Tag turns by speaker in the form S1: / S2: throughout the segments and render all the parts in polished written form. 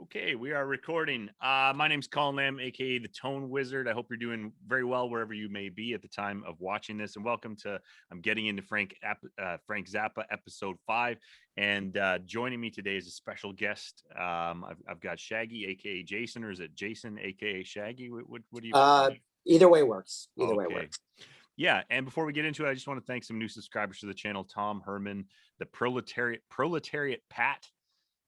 S1: Okay, we are recording. My name's Colin Lamb, aka The Tone Wizard. I hope you're doing very well wherever you may be at the time of watching this. And welcome to I'm Getting Into Frank Zappa, episode 5. And joining me today is a special guest. I've got Shaggy, aka Jason, or is it Jason, aka Shaggy? What do you prefer?
S2: Either way works. Either way
S1: Okay.
S2: works.
S1: Yeah, and before we get into it, I just want to thank some new subscribers to the channel: Tom Herman, the Proletariat Pat,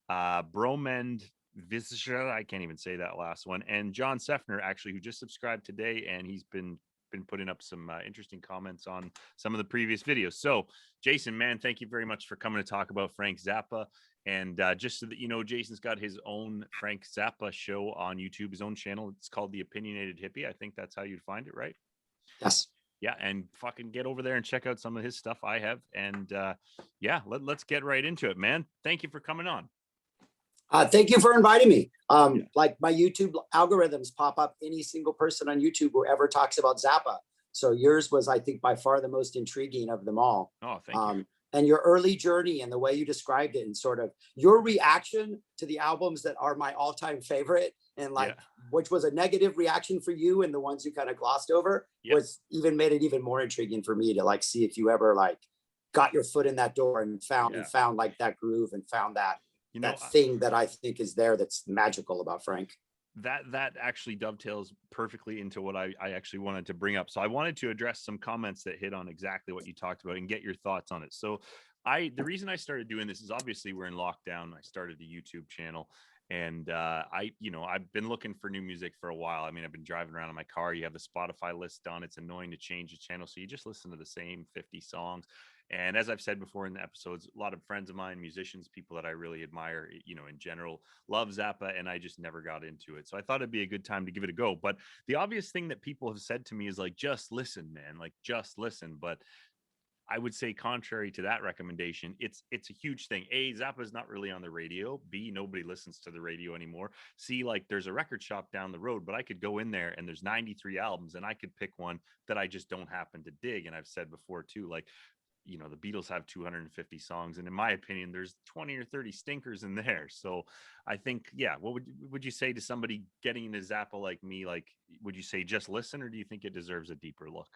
S1: Bromend Visca, I can't even say that last one, and John Sefner, actually, who just subscribed today, and he's been putting up some interesting comments on some of the previous videos. So, Jason, man, thank you very much for coming to talk about Frank Zappa. And just so that you know, Jason's got his own Frank Zappa show on YouTube, his own channel. It's called The Opinionated Hippie. I think that's how you'd find it, right?
S2: Yes.
S1: Yeah, and fucking get over there and check out some of his stuff I have. And yeah, let's get right into it, man. Thank you for coming on.
S2: Thank you for inviting me. Like my YouTube algorithms pop up any single person on YouTube who ever talks about Zappa. So yours was, I think, by far the most intriguing of them all.
S1: Oh, thank you.
S2: And your early journey and the way you described it and sort of your reaction to the albums that are my all-time favorite and which was a negative reaction for you and the ones you kind of glossed over was even made it even more intriguing for me to like see if you ever like got your foot in that door and found like that groove and found that thing that I think is there that's magical about Frank.
S1: That actually dovetails perfectly into what I actually wanted to bring up. So I wanted to address some comments that hit on exactly what you talked about and get your thoughts on it. So the reason I started doing this is obviously we're in lockdown. I started a YouTube channel and I've been looking for new music for a while. I mean, I've been driving around in my car. You have the Spotify list done. It's annoying to change the channel. So you just listen to the same 50 songs. And as I've said before in the episodes, a lot of friends of mine, musicians, people that I really admire, in general, love Zappa, and I just never got into it. So I thought it'd be a good time to give it a go. But the obvious thing that people have said to me is like, just listen, man, like just listen. But I would say contrary to that recommendation, it's a huge thing. A, Zappa's not really on the radio. B, nobody listens to the radio anymore. C, like there's a record shop down the road, but I could go in there and there's 93 albums and I could pick one that I just don't happen to dig. And I've said before too, like, the Beatles have 250 songs, and in my opinion, there's 20 or 30 stinkers in there. So I think, what would you say to somebody getting into Zappa like me? Like, would you say just listen, or do you think it deserves a deeper look?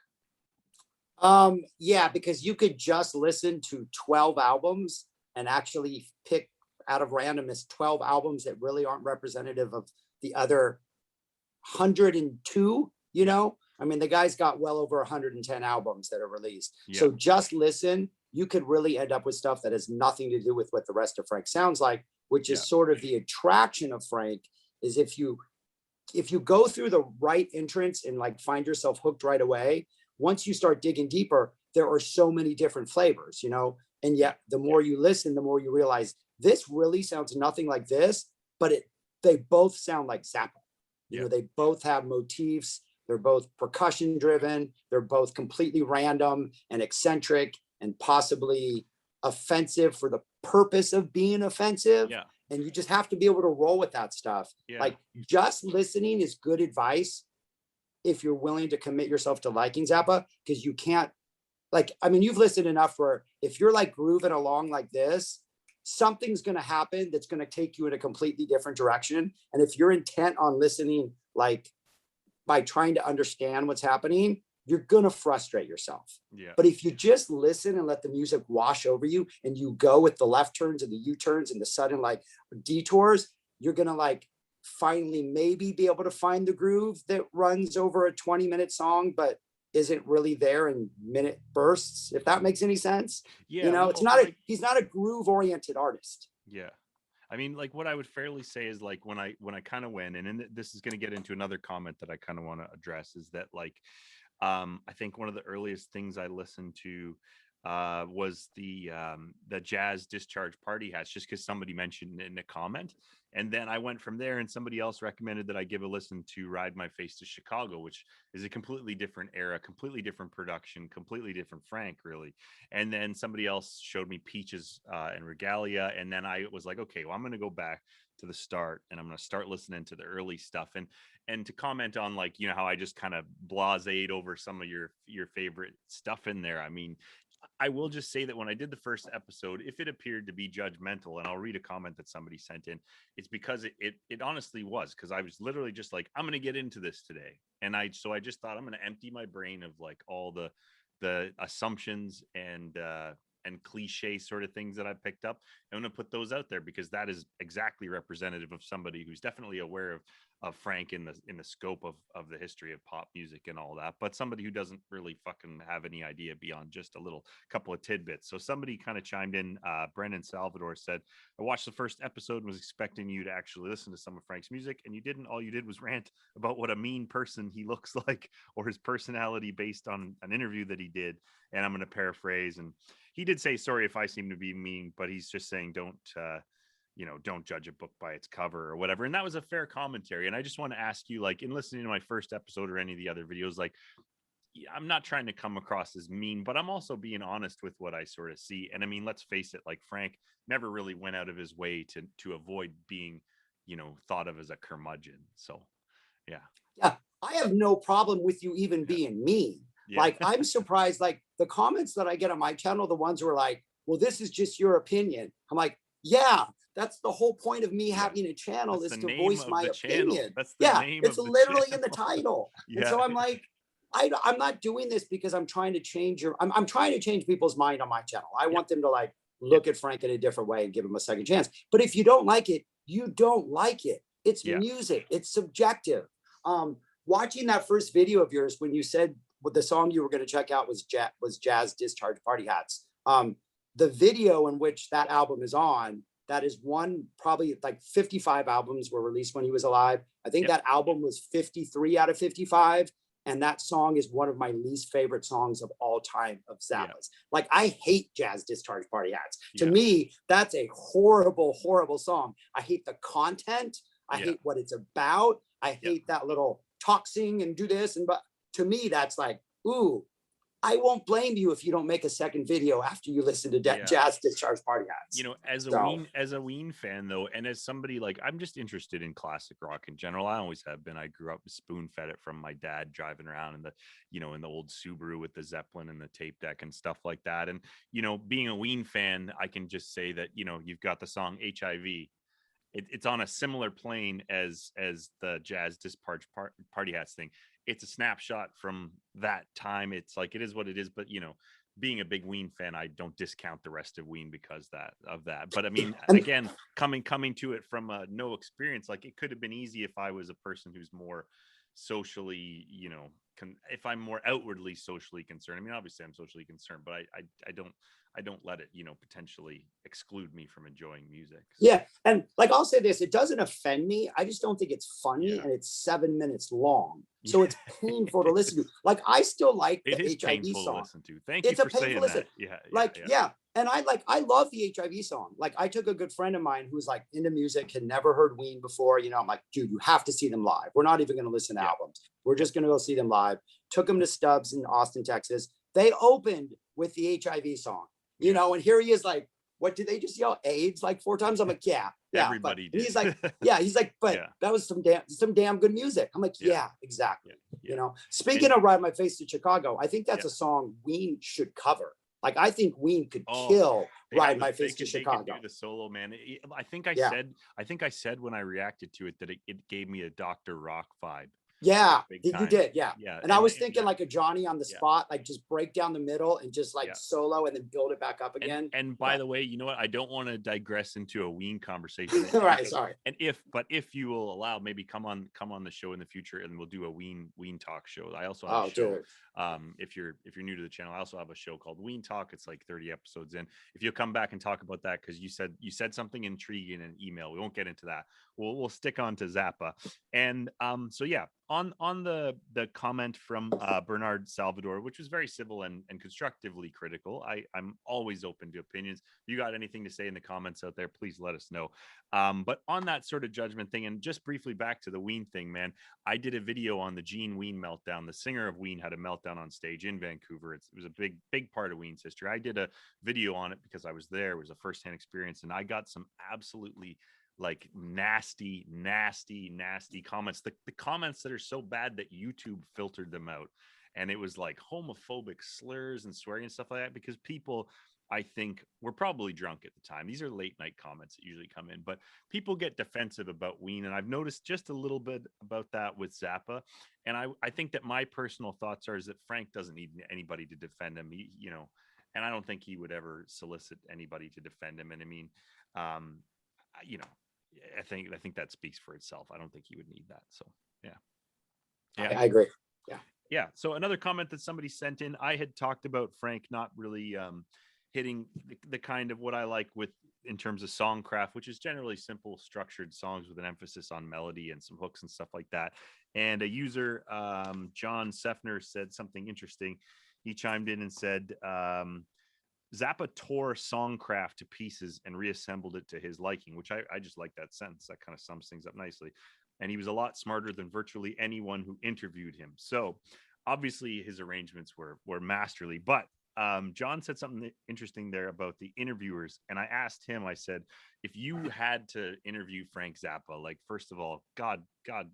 S2: Yeah, because you could just listen to 12 albums and actually pick out of randomness 12 albums that really aren't representative of the other 102, I mean, the guy's got well over 110 albums that are released. So just listen. You could really end up with stuff that has nothing to do with what the rest of Frank sounds like, which is sort of the attraction of Frank is if you go through the right entrance and like find yourself hooked right away, once you start digging deeper, there are so many different flavors, and yet the more you listen, the more you realize this really sounds nothing like this, but they both sound like Zappa. They both have motifs. They're both percussion driven. They're both completely random and eccentric and possibly offensive for the purpose of being offensive.
S1: Yeah.
S2: And you just have to be able to roll with that stuff.
S1: Yeah.
S2: Like just listening is good advice if you're willing to commit yourself to liking Zappa, because you can't you've listened enough where if you're like grooving along like this, something's going to happen that's going to take you in a completely different direction. And if you're intent on listening, like by trying to understand what's happening, you're going to frustrate yourself.
S1: Yeah.
S2: But if you just listen and let the music wash over you and you go with the left turns and the U-turns and the sudden like detours, you're going to like finally maybe be able to find the groove that runs over a 20-minute song, but isn't really there in minute bursts, if that makes any sense.
S1: Yeah.
S2: It's not he's not a groove oriented artist.
S1: Yeah. I mean, like what I would fairly say is like when I kind of went and this is going to get into another comment that I kind of want to address is that like, I think one of the earliest things I listened to was the Jazz Discharge Party Hats, just because somebody mentioned it in a comment. And then I went from there and somebody else recommended that I give a listen to Ride My Face to Chicago, which is a completely different era, completely different production, completely different Frank, really. And then somebody else showed me Peaches and Regalia. And then I was like, okay, well, I'm going to go back to the start and I'm going to start listening to the early stuff. And to comment on like, how I just kind of blased over some of your favorite stuff in there. I mean, I will just say that when I did the first episode, if it appeared to be judgmental, and I'll read a comment that somebody sent in, it's because it honestly was, because I was literally just like, I'm going to get into this today. And I just thought I'm going to empty my brain of like all the assumptions and cliche sort of things that I picked up. I'm going to put those out there because that is exactly representative of somebody who's definitely aware of Frank in the scope of the history of pop music and all that, but somebody who doesn't really fucking have any idea beyond just a little couple of tidbits. So somebody kind of chimed in. Brendan Salvador said, I watched the first episode and was expecting you to actually listen to some of Frank's music, and you didn't. All you did was rant about what a mean person he looks like, or his personality based on an interview that he did. And I'm going to paraphrase, and he did say, sorry if I seem to be mean, but he's just saying don't judge a book by its cover or whatever. And that was a fair commentary. And I just want to ask you, like, in listening to my first episode or any of the other videos, like, I'm not trying to come across as mean, but I'm also being honest with what I sort of see. And I mean, let's face it, like, Frank never really went out of his way to avoid being, thought of as a curmudgeon. So, yeah.
S2: Yeah. I have no problem with you even being mean. Yeah. Like, I'm surprised, like, the comments that I get on my channel, the ones who are like, well, this is just your opinion. I'm like, yeah, that's the whole point of me having a channel, is to voice my opinion. It's literally in the title. And so I'm like, I'm not doing this because I'm trying to change I'm trying to change people's mind on my channel. I want them to like look at Frank in a different way and give him a second chance. But if you don't like it, you don't like it. It's music. It's subjective. Watching that first video of yours when you said the song you were going to check out was Jazz Discharge Party Hats. The video in which that album is on, that is one, probably like 55 albums were released when he was alive. I think that album was 53 out of 55. And that song is one of my least favorite songs of all time of Zappa's. Like, I hate Jazz Discharge Party Hats. To me, that's a horrible, horrible song. I hate the content. I hate what it's about. I hate that little talk, sing, and do this. But to me, that's like, ooh, I won't blame you if you don't make a second video after you listen to Jazz Discharge Party Hats.
S1: As a Ween fan though, and as somebody, like, I'm just interested in classic rock in general. I always have been. I grew up spoon fed it from my dad driving around in the old Subaru with the Zeppelin and the tape deck and stuff like that. And being a Ween fan, I can just say that you've got the song HIV. It's on a similar plane as the Jazz Discharge Party Hats thing. It's a snapshot from that time. It's like, it is what it is. But being a big Ween fan, I don't discount the rest of Ween because of that. But I mean, again, coming to it from no experience, like, it could have been easy if I was a person who's more socially, if I'm more outwardly socially concerned. I mean, obviously I'm socially concerned, but I don't let it, potentially exclude me from enjoying music. So.
S2: Yeah. And like, I'll say this, it doesn't offend me. I just don't think it's funny, and it's 7 minutes long. So it's painful to listen to. Like, I still like the HIV song.
S1: To listen to. Thank you for saying that.
S2: Yeah. And I love the HIV song. Like, I took a good friend of mine who's like into music, had never heard Ween before. I'm like, dude, you have to see them live. We're not even going to listen to albums. We're just going to go see them live. Took him to Stubbs in Austin, Texas. They opened with the HIV song, and here he is like, what did they just yell? AIDS like 4 times? I'm like, yeah.
S1: Everybody did.
S2: He's like, but that was some damn good music. I'm like, yeah, exactly. Speaking of Ride My Face to Chicago, I think that's a song Ween should cover. Like, I think Ween could kill Ride My Face to Chicago.
S1: Do the solo, man. I think I said when I reacted to it that it gave me a Dr. Rock vibe.
S2: Yeah, you did. Yeah. And I was thinking like a Johnny on the spot, like just break down the middle and just like solo and then build it back up again.
S1: And by the way, you know what? I don't want to digress into a Ween conversation.
S2: Right. Sorry.
S1: And if you will allow, maybe come on the show in the future and we'll do a Ween talk show. I also have a show. If you're new to the channel, I also have a show called Ween Talk. It's like 30 episodes in. If you'll come back and talk about that, because you said something intriguing in an email. We won't get into that. We'll stick on to Zappa. And so yeah. On the comment from Bernard Salvador, which was very civil and constructively critical. I'm always open to opinions. If you got anything to say in the comments out there, please let us know. But on that sort of judgment thing, and just briefly back to the Ween thing, man, I did a video on the Gene Ween meltdown. The singer of Ween had a meltdown on stage in Vancouver. It was a big part of Ween's history. I did a video on it because I was there. It was a firsthand experience, and I got some absolutely like nasty comments, the comments that are so bad that YouTube filtered them out. and it was like homophobic slurs and swearing and stuff like that, because people, I think, were probably drunk at the time. These are late night comments that usually come in, but people get defensive about Ween. And I've noticed just a little bit about that with Zappa. And I think that my personal thoughts are is that Frank doesn't need anybody to defend him. And I don't think he would ever solicit anybody to defend him. And I mean, um, I think that speaks for itself. I don't think he would need that. So yeah.
S2: I agree.
S1: Yeah. So another comment that somebody sent in, I had talked about Frank not really hitting the kind of what I like with in terms of songcraft, which is generally simple, structured songs with an emphasis on melody and some hooks and stuff like that. And a user, John Sefner, said something interesting. He chimed in and said, Zappa tore songcraft to pieces and reassembled it to his liking, which I just like that sentence. That kind of sums things up nicely. And he was a lot smarter than virtually anyone who interviewed him. So obviously his arrangements were masterly, but John said something interesting there about the interviewers. And I asked him, I said, if you had to interview Frank Zappa, like, first of all, God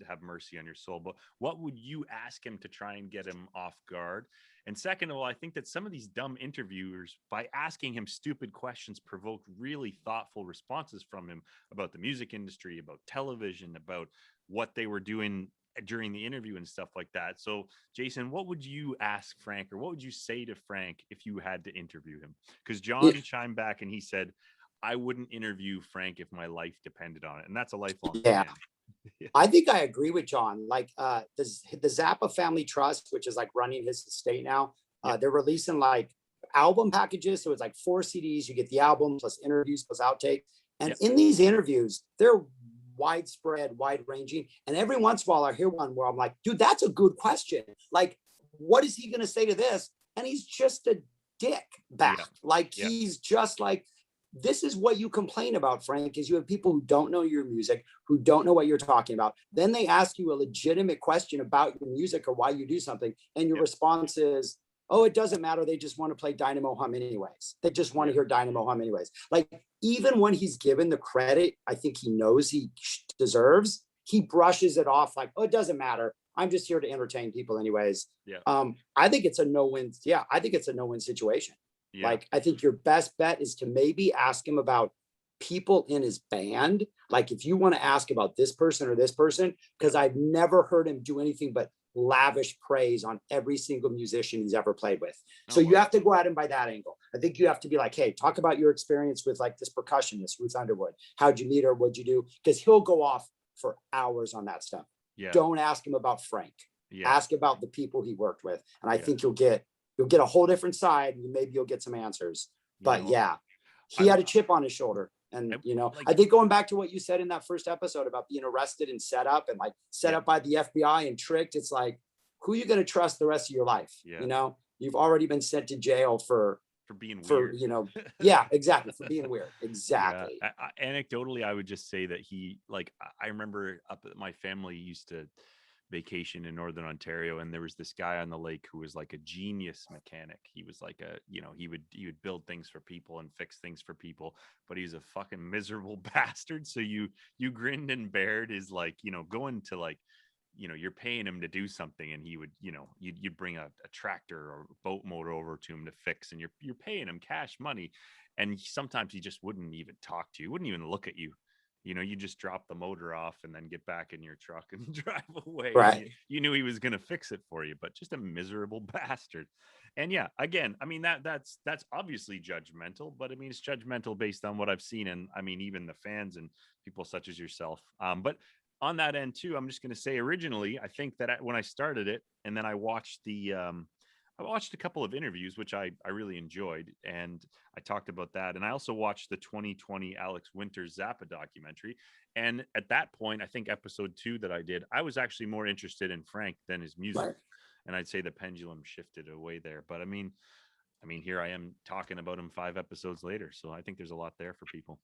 S1: have mercy on your soul, but what would you ask him to try and get him off guard? And second of all, I think that some of these dumb interviewers, by asking him stupid questions, provoked really thoughtful responses from him about the music industry, about television, about what they were doing during the interview and stuff like that. So Jason, what would you ask Frank, or what would you say to Frank if you had to interview him? Because John chimed back and he said, I wouldn't interview Frank if my life depended on it. And that's a lifelong plan.
S2: I think I agree with John. Like the Zappa Family Trust, which is like running his estate now, they're releasing like album packages. So it's like 4 CDs. You get the album plus interviews plus outtake. And in these interviews, they're widespread, wide ranging. And every once in a while I hear one where I'm like, dude, that's a good question. Like, what is he going to say to this? And he's just a dick back. He's just like, this is what you complain about, Frank, is you have people who don't know your music, who don't know what you're talking about. Then they ask you a legitimate question about your music or why you do something. And your response is, oh, it doesn't matter. They just want to play Dynamo Hum anyways. They just want to hear Dynamo Hum anyways. Like, even when he's given the credit I think he knows he deserves, he brushes it off like, oh, it doesn't matter. I'm just here to entertain people anyways. I think it's a no-win. I think it's a no-win situation. Like, I think your best bet is to maybe ask him about people in his band. Like, if you want to ask about this person or this person, because I've never heard him do anything but lavish praise on every single musician he's ever played with. So you have to go at him by that angle. I think you have to be like, hey, talk about your experience with like this percussionist, Ruth Underwood. How'd you meet her? What'd you do? Because he'll go off for hours on that stuff. Don't ask him about Frank. Ask about the people he worked with. And I think you'll get a whole different side, and maybe you'll get some answers. But he had a chip on his shoulder. And, I think going back to what you said in that first episode about being arrested and set up and like set up by the FBI and tricked, it's like, who are you going to trust the rest of your life? You've already been sent to jail for
S1: being weird.
S2: Exactly. For being weird. Exactly.
S1: Anecdotally, I would just say that I remember my family used to vacation in Northern Ontario, and there was this guy on the lake who was like a genius mechanic. He was like he would build things for people and fix things for people, but he's a fucking miserable bastard. So you grinned and bared is like, going to like, you're paying him to do something, and he would, you'd bring a tractor or boat motor over to him to fix, and you're paying him cash money, and sometimes he just wouldn't even talk to you, wouldn't even look at you. You just drop the motor off and then get back in your truck and drive away.
S2: Right.
S1: You knew he was going to fix it for you, but just a miserable bastard. And again, I mean, that's obviously judgmental, but I mean, it's judgmental based on what I've seen. And I mean, even the fans and people such as yourself. But on that end too, I'm just going to say originally, I think that when I started it and then I watched I watched a couple of interviews, which I really enjoyed, and I talked about that. And I also watched the 2020 Alex Winter Zappa documentary. And at that point, I think episode 2 that I did, I was actually more interested in Frank than his music. Right. And I'd say the pendulum shifted away there. But I mean, here I am talking about him 5 episodes later. So I think there's a lot there for people.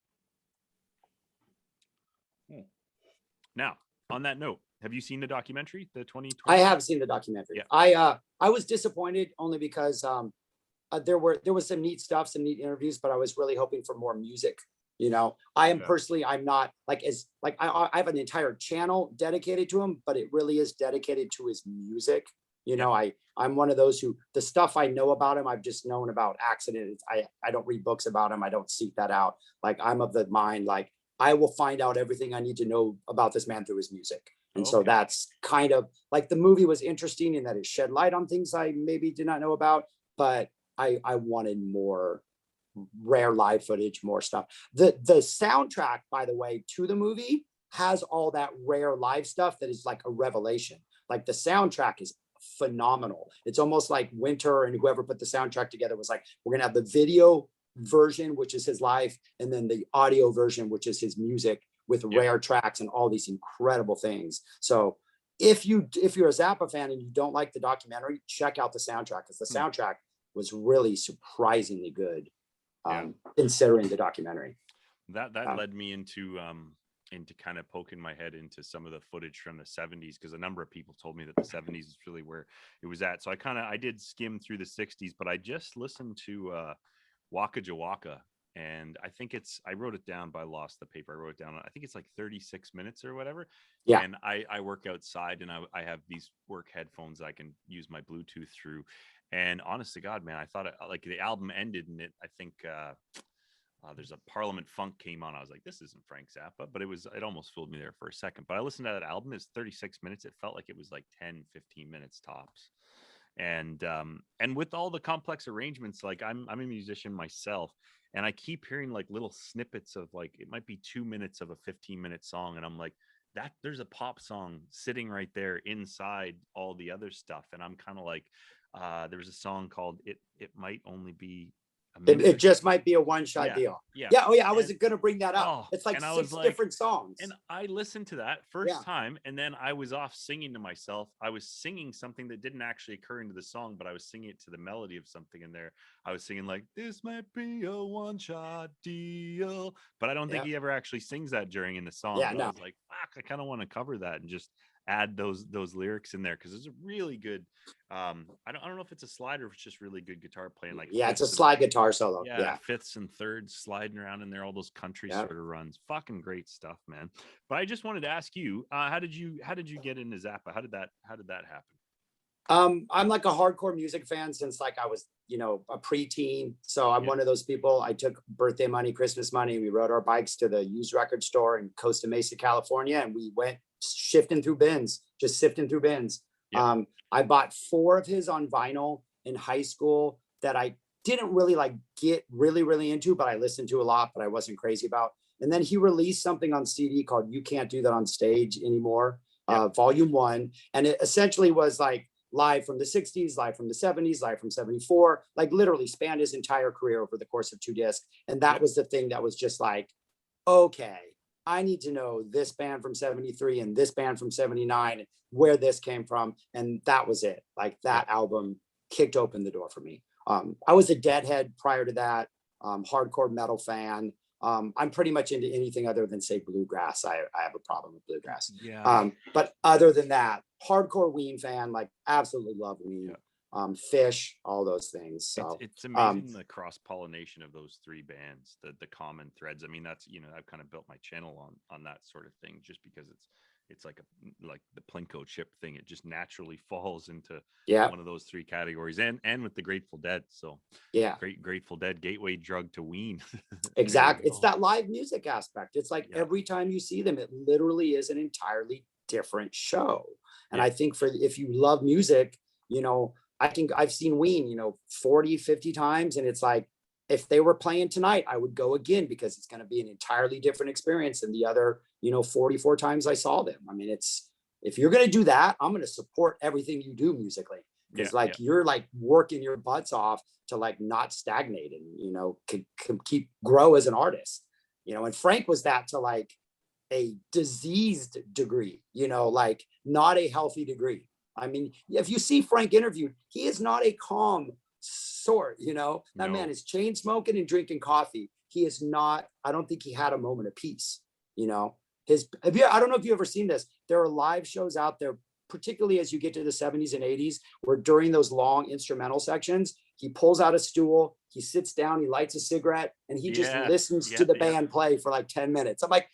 S1: Now, on that note, have you seen the documentary, the 2020?
S2: I have seen the documentary. Yeah. I was disappointed only because there was some neat stuff, some neat interviews, but I was really hoping for more music. I am personally, I'm not like I have an entire channel dedicated to him, but it really is dedicated to his music. You know, I'm one of those who, the stuff I know about him, I've just known about accidents. I don't read books about him. I don't seek that out. Like, I'm of the mind, like, I will find out everything I need to know about this man through his music. And so that's kind of like, the movie was interesting in that it shed light on things I maybe did not know about, but I wanted more rare live footage, more stuff. The soundtrack, by the way, to the movie has all that rare live stuff that is like a revelation. Like, the soundtrack is phenomenal. It's almost like Winter and whoever put the soundtrack together was like, we're gonna have the video version, which is his life, and then the audio version, which is his music, with rare tracks and all these incredible things. So if you're a Zappa fan and you don't like the documentary, check out the soundtrack, because the soundtrack was really surprisingly good, considering the documentary.
S1: That led me into kind of poking my head into some of the footage from the 70s, because a number of people told me that the 70s is really where it was at. So I did skim through the 60s, but I just listened to Waka Jawaka, and I think I wrote it down, but I lost the paper. I wrote it down. I think it's like 36 minutes or whatever. Yeah. And I work outside, and I have these work headphones I can use my Bluetooth through. And honest to God, man, I thought like the album ended, and I think there's a Parliament Funk came on. I was like, this isn't Frank Zappa, but it almost fooled me there for a second. But I listened to that album. It's 36 minutes. It felt like it was like 10, 15 minutes tops. And with all the complex arrangements, like I'm a musician myself, and I keep hearing like little snippets of, like, it might be 2 minutes of a 15-minute song, and I'm like, that there's a pop song sitting right there inside all the other stuff. And I'm kind of like, there was a song called it might only be
S2: it just might be a one-shot deal.
S1: Yeah.
S2: Oh yeah, I was gonna bring that up. It's like 6 different songs.
S1: And I listened to that first time, and then I was off singing to myself. I was singing something that didn't actually occur into the song, but I was singing it to the melody of something in there. I was singing like, this might be a one-shot deal, but I don't think he ever actually sings that during in the song. I was like, fuck, I kind of want to cover that and just add those lyrics in there, because it's a really good I don't know if it's a slide or if it's just really good guitar playing. Like,
S2: it's a slide guitar solo.
S1: Fifths and thirds sliding around in there, all those country sort of runs. Fucking great stuff, man. But I just wanted to ask you, how did you get into Zappa? How did that happen?
S2: I'm like a hardcore music fan since like I was, a preteen. So I'm one of those people. I took birthday money, Christmas money. We rode our bikes to the used record store in Costa Mesa, California, and we went sifting through bins. I bought 4 of his on vinyl in high school that I didn't really like get really into, but I listened to a lot, but I wasn't crazy about. And then he released something on CD called You Can't Do That on Stage Anymore, Volume 1. And it essentially was like live from the 60s, live from the 70s, live from 74, like literally spanned his entire career over the course of 2 discs. And that was the thing that was just like, okay, I need to know this band from 73 and this band from 79, where this came from. And that was it. Like, that album kicked open the door for me. I was a Deadhead prior to that, hardcore metal fan. I'm pretty much into anything other than, say, bluegrass. I have a problem with bluegrass. But other than that, hardcore Ween fan, like, absolutely love Ween. Fish, all those things. So
S1: it's amazing the cross-pollination of those 3 bands, the common threads. I mean, that's, I've kind of built my channel on that sort of thing, just because it's like the Plinko chip thing. It just naturally falls into one of those 3 categories, and with the Grateful Dead. So Grateful Dead gateway drug to Ween.
S2: Exactly. It's that live music aspect. It's like every time you see them, it literally is an entirely different show. And I think if you love music, I think I've seen Ween, 40, 50 times. And it's like, if they were playing tonight, I would go again, because it's going to be an entirely different experience than the other, 44 times I saw them. I mean, if you're going to do that, I'm going to support everything you do musically. Because you're like working your butts off to like not stagnate and, keep grow as an artist, and Frank was that to like a diseased degree, like not a healthy degree. I mean, if you see Frank interviewed, he is not a calm sort, that man is chain smoking and drinking coffee. He is not, I don't think he had a moment of peace, I don't know if you've ever seen this. There are live shows out there, particularly as you get to the 70s and 80s, where during those long instrumental sections, he pulls out a stool, he sits down, he lights a cigarette, and he just listens to the band play for like 10 minutes. I'm like,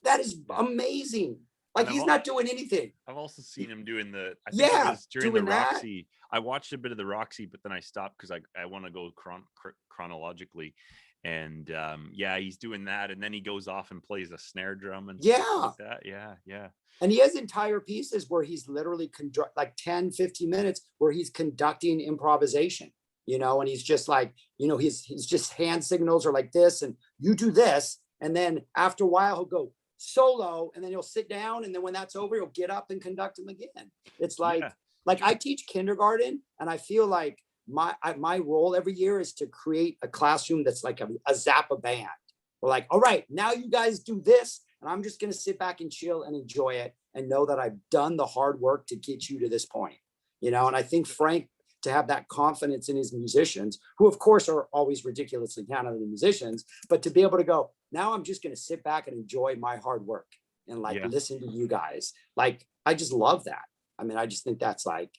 S2: that is amazing. Like he's not doing anything.
S1: I've also seen him doing I think it was during the Roxy.
S2: That.
S1: I watched a bit of the Roxy, but then I stopped because I want to go chronologically. And he's doing that. And then he goes off and plays a snare drum and stuff like that. Yeah.
S2: And he has entire pieces where he's literally like 10, 15 minutes where he's conducting improvisation, and he's just like, he's just hand signals are like this, and you do this. And then after a while, he'll go solo, and then he'll sit down. And then when that's over, he'll get up and conduct them again. It's like I teach kindergarten, and I feel like my role every year is to create a classroom that's like a Zappa band. We're like, all right, now you guys do this, and I'm just going to sit back and chill and enjoy it and know that I've done the hard work to get you to this point, And I think Frank, to have that confidence in his musicians, who of course are always ridiculously talented musicians, but to be able to go, now I'm just going to sit back and enjoy my hard work and listen to you guys. Like, I just love that. I mean, I just think that's like,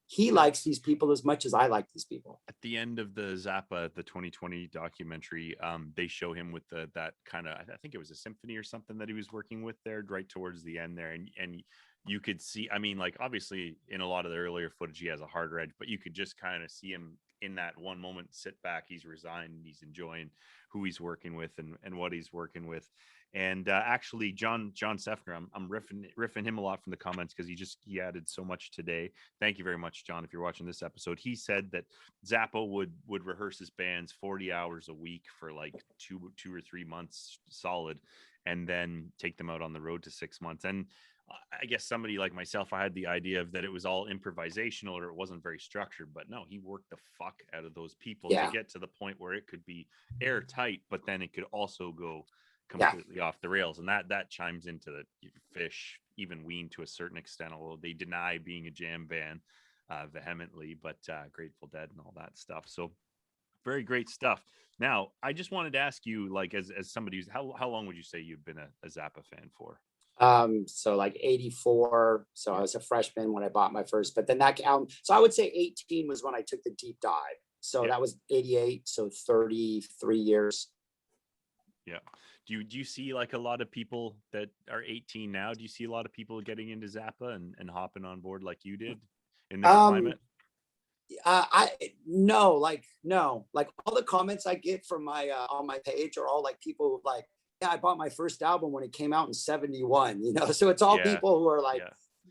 S2: he likes these people as much as I like these people. At
S1: the end of the Zappa, the 2020 documentary, they show him with that kind of, I think it was a symphony or something that he was working with there right towards the end there. And you could see, I mean, like obviously in a lot of the earlier footage, he has a harder edge, but you could just kind of see him in that one moment, sit back, he's resigned, and he's enjoying who he's working with and what he's working with. And actually, John Sefner, I'm riffing him a lot from the comments because he added so much today. Thank you very much, John, if you're watching this episode. He said that Zappa would rehearse his bands 40 hours a week for like two or 3 months solid, and then take them out on the road to 6 months. And I guess somebody like myself, I had the idea of that it was all improvisational or it wasn't very structured, but no, he worked the fuck out of those people to get to the point where it could be airtight, but then it could also go completely off the rails. And that chimes into the Fish, even Ween to a certain extent, although they deny being a jam band vehemently, but Grateful Dead and all that stuff. So very great stuff. Now, I just wanted to ask you, like, as somebody who's, how long would you say you've been a Zappa fan for?
S2: So like 84. So I was a freshman when I bought my first, but then that album, so I would say 18 was when I took the deep dive. So that was 88. So 33 years.
S1: Yeah. Do you see like a lot of people that are 18 now? Do you see a lot of people getting into Zappa and hopping on board like you did in this climate?
S2: No, like all the comments I get from my on my page are all like people like, I bought my first album when it came out in 71, so it's all people who are like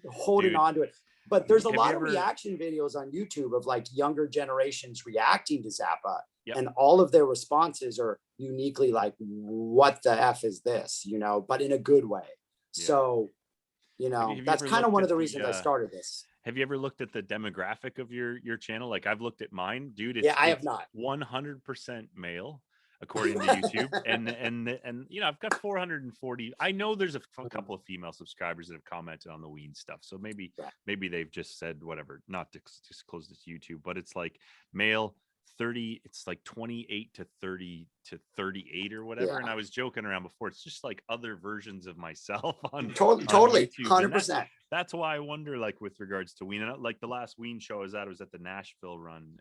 S2: holding on to it. But there's a lot of reaction videos on YouTube of like younger generations reacting to Zappa, and all of their responses are uniquely like, what the F is this, but in a good way. So, that's kind of one of the reasons I started this.
S1: Have you ever looked at the demographic of your channel? Like I've looked at mine, dude.
S2: I have not.
S1: 100% male, according to YouTube, and I've got 440. I know there's a couple of female subscribers that have commented on the Ween stuff, so maybe they've just said whatever, not to disclose this to YouTube, but it's like male 30, it's like 28 to 30 to 38 or whatever. And I was joking around before, it's just like other versions of myself on
S2: totally
S1: YouTube.
S2: 100%.
S1: That's why I wonder, like with regards to Ween, and like the last Ween show I was at the Nashville run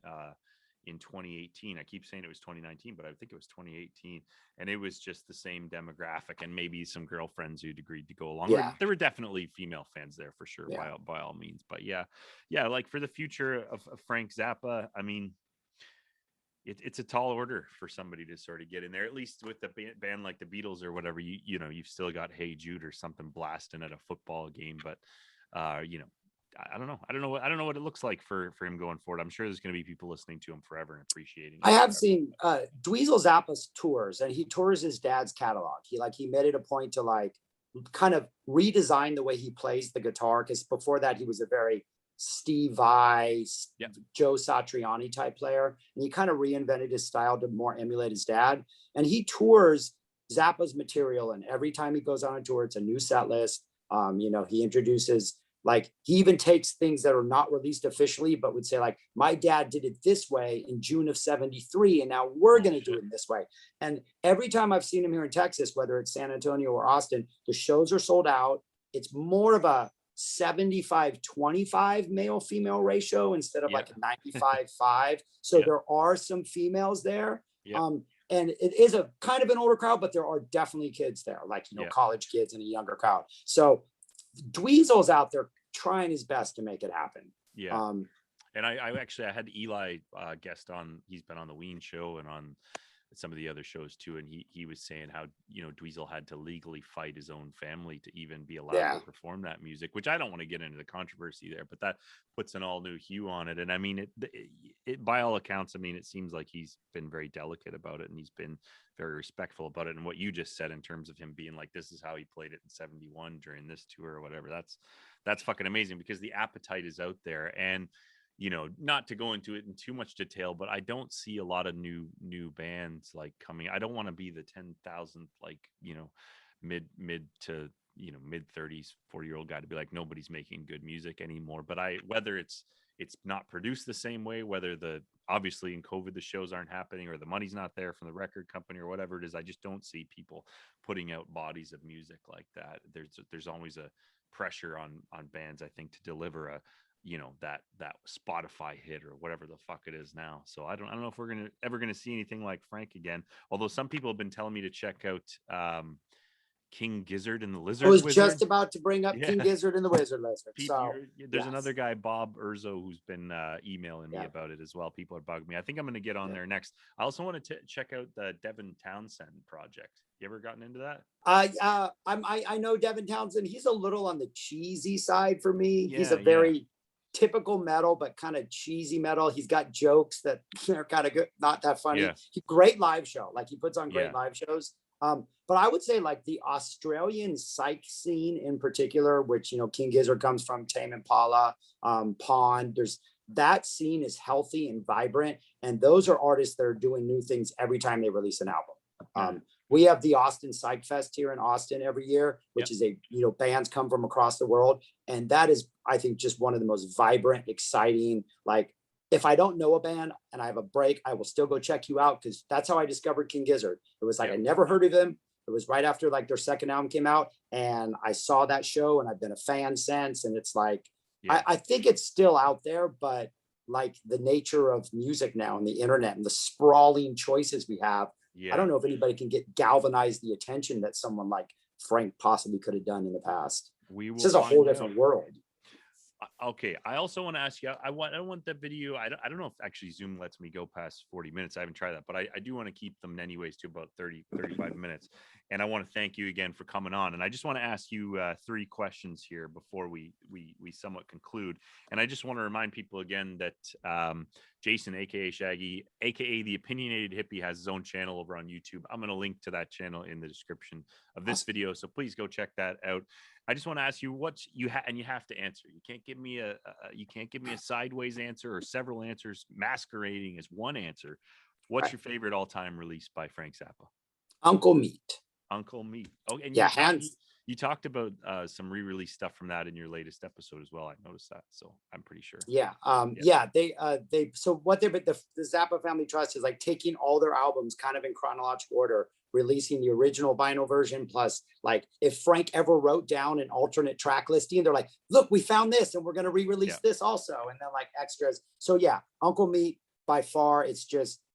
S1: in 2018. I keep saying it was 2019, but I think it was 2018, and it was just the same demographic and maybe some girlfriends who'd agreed to go along. There were definitely female fans there for sure, by all means. But like for the future of Frank Zappa, I mean, it's a tall order for somebody to sort of get in there, at least with the band like the Beatles or whatever. You've still got Hey Jude or something blasting at a football game, but I don't know what it looks like for him going forward. I'm sure there's going to be people listening to him forever and appreciating it.
S2: I have seen Dweezil Zappa's tours, and he tours his dad's catalog. He made it a point to like kind of redesign the way he plays the guitar, because before that he was a very Steve Vai, Joe Satriani type player, and he kind of reinvented his style to more emulate his dad. And he tours Zappa's material, and every time he goes on a tour, it's a new set list. He introduces, like, he even takes things that are not released officially, but would say like, my dad did it this way in June of 73, and now we're going to do it this way. And every time I've seen him here in Texas, whether it's San Antonio or Austin, the shows are sold out. It's more of a 75-25 male female ratio instead of like a 95-5. So there are some females there. And it is a kind of an older crowd, but there are definitely kids there, like, college kids and a younger crowd. So Dweezil's out there trying his best to make it happen.
S1: Yeah. And I had Eli guest on. He's been on the Ween show and on some of the other shows too. And he was saying how, Dweezil had to legally fight his own family to even be allowed to perform that music, which I don't want to get into the controversy there, but that puts an all new hue on it. And I mean, it by all accounts, I mean, it seems like he's been very delicate about it and he's been very respectful about it. And what you just said in terms of him being like, this is how he played it in 71 during this tour or whatever, that's fucking amazing, because the appetite is out there. And not to go into it in too much detail, but I don't see a lot of new bands like coming. I don't want to be the 10,000th, like, mid to, mid 30s, 40-year-old guy to be like, nobody's making good music anymore. But whether it's not produced the same way, whether obviously in COVID, the shows aren't happening or the money's not there from the record company or whatever it is, I just don't see people putting out bodies of music like that. There's always a pressure on bands, I think, to deliver that Spotify hit or whatever the fuck it is now. So I don't know if we're ever gonna see anything like Frank again. Although some people have been telling me to check out King Gizzard and the Lizard
S2: I was
S1: Wizard.
S2: just about to bring up King Gizzard and the Wizard Lizard.
S1: There's another guy, Bob Urzo, who's been emailing me about it as well. People are bugging me. I think I'm going to get on there next. I also want to check out the Devin Townsend project. You ever gotten into that?
S2: I know Devin Townsend. He's a little on the cheesy side for me. He's a very typical metal, but kind of cheesy metal. He's got jokes that are kind of good, not that funny. Great live show. Like, he puts on great live shows. But I would say, like, the Australian psych scene in particular, which, King Gizzard comes from, Tame Impala, Pond, that scene is healthy and vibrant. And those are artists that are doing new things every time they release an album. We have the Austin Psych Fest here in Austin every year, which is bands come from across the world. And that is, I think, just one of the most vibrant, exciting, like, if I don't know a band and I have a break, I will still go check you out, because that's how I discovered King Gizzard. It was like, I never heard of them. It was right after, like, their second album came out, and I saw that show and I've been a fan since. And it's like, I think it's still out there, but like the nature of music now and the internet and the sprawling choices we have, I don't know if anybody can galvanize the attention that someone like Frank possibly could have done in the past. This is a whole different world.
S1: Okay, I also want to ask you, I don't want that video. I don't know if actually Zoom lets me go past 40 minutes. I haven't tried that, but I do want to keep them anyways to about 35 minutes. And I want to thank you again for coming on. And I just want to ask you 3 questions here before we somewhat conclude. And I just want to remind people again that Jason, aka Shaggy, aka The Opinionated Hippie, has his own channel over on YouTube. I'm going to link to that channel in the description of this video, so please go check that out. I just want to ask you what and you have to answer. You can't give me a sideways answer or several answers masquerading as one answer. What's your favorite all-time release by Frank Zappa?
S2: Uncle Meat.
S1: Uncle Meat. Oh, and you talked about some re-release stuff from that in your latest episode as well. I noticed that, so I'm pretty sure. They so what the Zappa Family Trust is like taking all their albums kind of in chronological order, releasing the original vinyl version, plus, like, if Frank ever wrote down an alternate track listing, they're like, look, we found this and we're going to re-release this also, and then, like, extras. So Uncle Meat, by far, it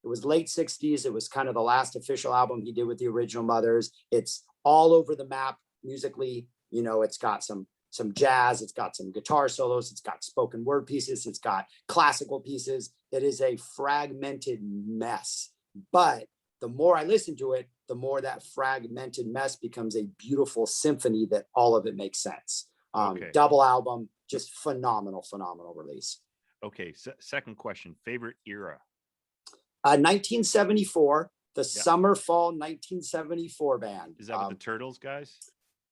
S1: was late 60s. It was kind of the last official album he did with the original Mothers. It's all over the map musically. It's got some jazz, it's got some guitar solos, it's got spoken word pieces, it's got classical pieces. It is a fragmented mess, but the more I listen to it, the more that fragmented mess becomes a beautiful symphony that all of it makes sense. Double album, just phenomenal release. Okay, second question, favorite era?
S2: 1974, the summer fall 1974 band.
S1: Is that with the Turtles guys?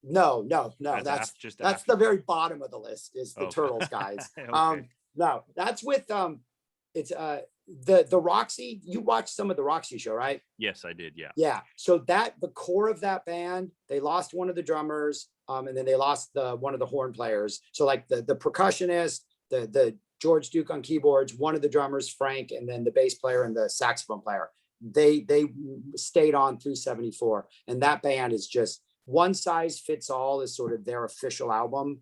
S2: No. That's the very bottom of the list is the Turtles guys. Okay. No, that's with it's the Roxy. You watched some of the Roxy show, right?
S1: Yes, I did.
S2: Yeah. So the core of that band, they lost one of the drummers, and then they lost one of the horn players. So, like, the percussionist, the George Duke on keyboards, one of the drummers, Frank, and then the bass player and the saxophone player. They stayed on through 74, and that band is just one size fits all is sort of their official album.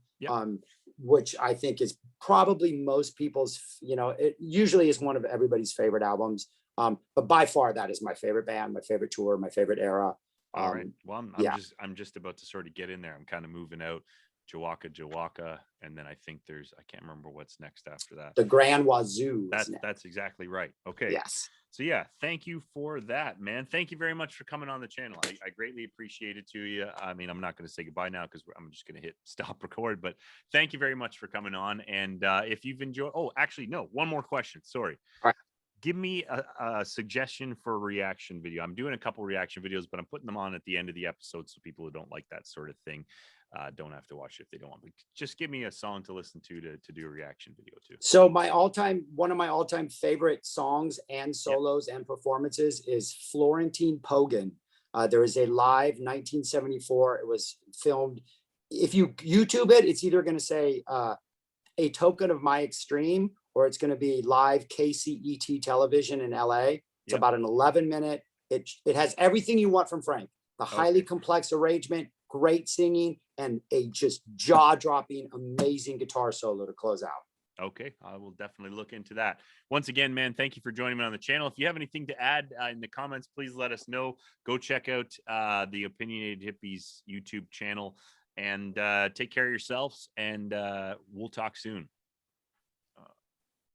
S2: Which I think is probably most people's, it usually is one of everybody's favorite albums. But by far, that is my favorite band, my favorite tour, my favorite era.
S1: All right. Well, I'm just about to sort of get in there. I'm kind of moving out Jawaka Jawaka, and then I think I can't remember what's next after that.
S2: The Grand Wazoo.
S1: That's exactly right. Okay.
S2: Yes.
S1: So yeah, thank you for that, man. Thank you very much for coming on the channel. I greatly appreciate it to you. I mean, I'm not going to say goodbye now because I'm just going to hit stop record, but thank you very much for coming on. And if you've enjoyed, actually, no, one more question. Sorry.
S2: All right.
S1: Give me a suggestion for a reaction video. I'm doing a couple reaction videos, but I'm putting them on at the end of the episode so people who don't like that sort of thing don't have to watch it if they don't want. But just give me a song to listen to do a reaction video to.
S2: So one of my all-time favorite songs and solos and performances is Florentine Pogan. There is a live 1974. It was filmed. If you YouTube it, it's either going to say A Token of My Extreme, or it's going to be live KCET television in LA. It's about an 11-minute. It has everything you want from Frank. The highly complex arrangement, great singing, and a just jaw-dropping, amazing guitar solo to close out.
S1: Okay, I will definitely look into that. Once again, man, thank you for joining me on the channel. If you have anything to add in the comments, please let us know. Go check out the Opinionated Hippies YouTube channel, and take care of yourselves, and we'll talk soon.